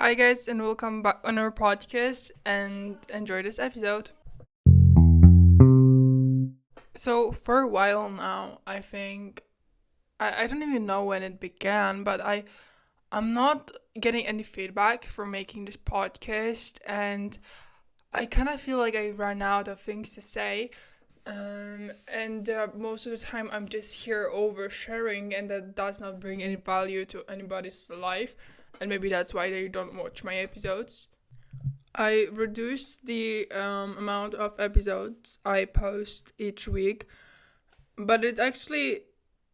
Hi, guys, and welcome back on our podcast and enjoy this episode. So, for a while now, I think I don't even know when it began, but I'm not getting any feedback for making this podcast, and I kind of feel like I ran out of things to say. And most of the time, I'm just here oversharing, and that does not bring any value to anybody's life. And maybe that's why they don't watch my episodes. I reduced the amount of episodes I post each week, but it actually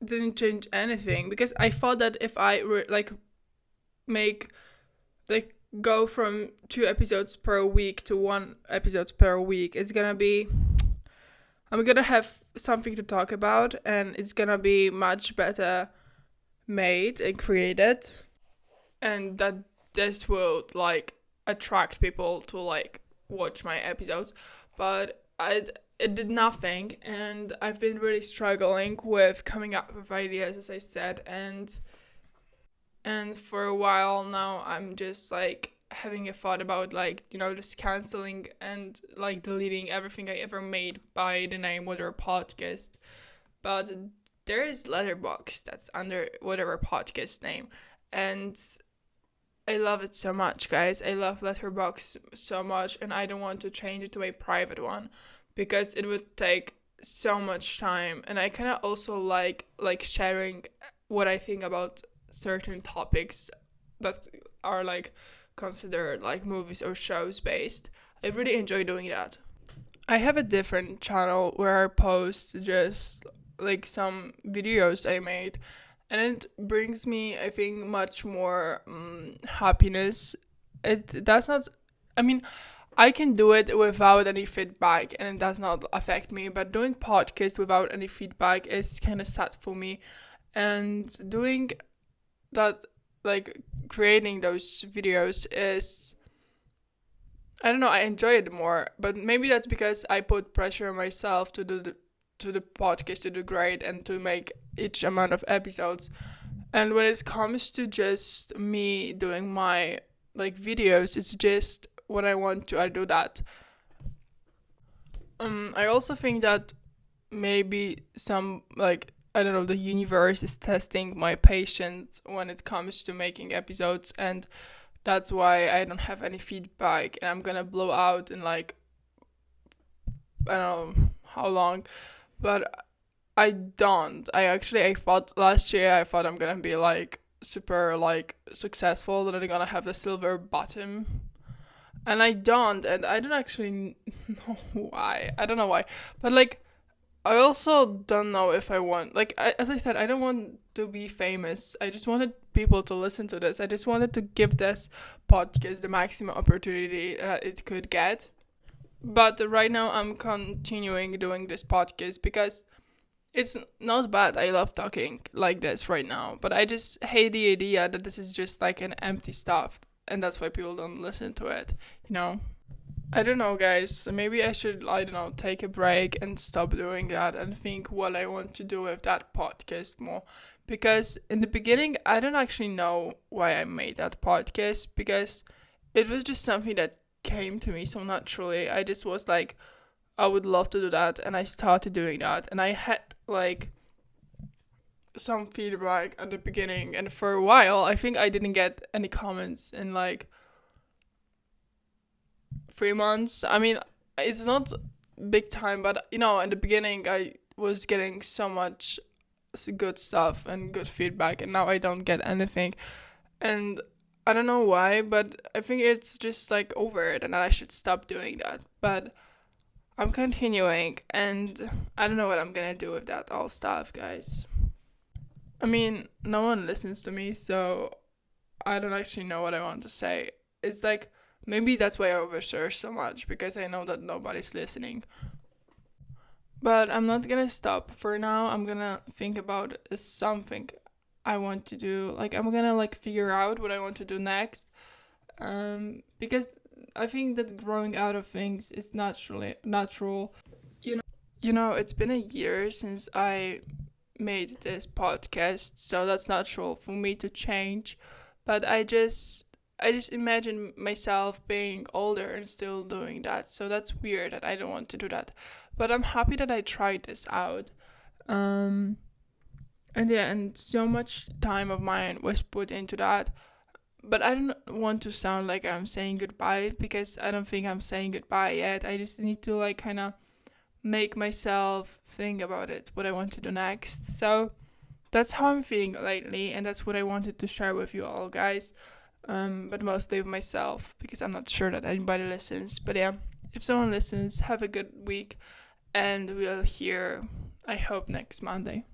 didn't change anything because I thought that if I make like go from 2 episodes per week to 1 episode per week, it's gonna be I'm gonna have something to talk about, and it's gonna be much better made and created, and that this will attract people to watch my episodes. But it did nothing, and I've been really struggling with coming up with ideas, as I said, and for a while now I'm just having a thought about just canceling and deleting everything I ever made by the name whatever podcast. But there is Letterbox that's under whatever podcast name, and I love it so much, guys. I love Letterbox so much, and I don't want to change it to a private one because it would take so much time. And I kind of also like sharing what I think about certain topics that are considered movies or shows based. I really enjoy doing that. I have a different channel where I post just some videos I made, and it brings me, I think, much more happiness. It does not, I mean, I can do it without any feedback and it does not affect me, but doing podcast without any feedback is kind of sad for me. And doing that, creating those videos is, I don't know, I enjoy it more, but maybe that's because I put pressure on myself to the podcast to do great and to make each amount of episodes. And when it comes to just me doing my videos, it's just what I want to, I do that. I also think that maybe some I don't know, the universe is testing my patience when it comes to making episodes, and that's why I don't have any feedback, and I'm gonna blow out in I don't know how long, but I don't. I thought last year I thought I'm gonna be super successful, that I'm gonna have the silver bottom, and I don't, and I don't actually know why. I don't know why, but I also don't know if I want as I said, I don't want to be famous. I just wanted people to listen to this. I just wanted to give this podcast the maximum opportunity that it could get. But right now I'm continuing doing this podcast because it's not bad. I love talking like this right now, but I just hate the idea that this is just an empty stuff, and that's why people don't listen to it, you know? I don't know, guys. Maybe I should, I don't know, take a break and stop doing that and think what I want to do with that podcast more. Because in the beginning, I don't actually know why I made that podcast, because it was just something that came to me so naturally. I just was I would love to do that, and I started doing that, and I had some feedback at the beginning, and for a while I think I didn't get any comments in 3 months. I mean, it's not big time, but in the beginning I was getting so much good stuff and good feedback, and now I don't get anything, and I don't know why, but I think it's just over it, and I should stop doing that. But I'm continuing, and I don't know what I'm gonna do with that all stuff, guys. I mean, no one listens to me, so I don't actually know what I want to say. It's maybe that's why I overshare so much, because I know that nobody's listening. But I'm not gonna stop for now. I'm gonna think about something I want to do. I'm gonna figure out what I want to do next. Because I think that growing out of things is naturally natural. It's been a year since I made this podcast, so that's natural for me to change. But I just I just imagine myself being older and still doing that. So that's weird that I don't want to do that. But I'm happy that I tried this out. Um, and yeah, and so much time of mine was put into that. But I don't want to sound like I'm saying goodbye because I don't think I'm saying goodbye yet. I just need to like kind of make myself think about it, what I want to do next. So that's how I'm feeling lately, and that's what I wanted to share with you all, guys. But mostly with myself because I'm not sure that anybody listens. But yeah, if someone listens, have a good week, and we'll hear, I hope, next Monday.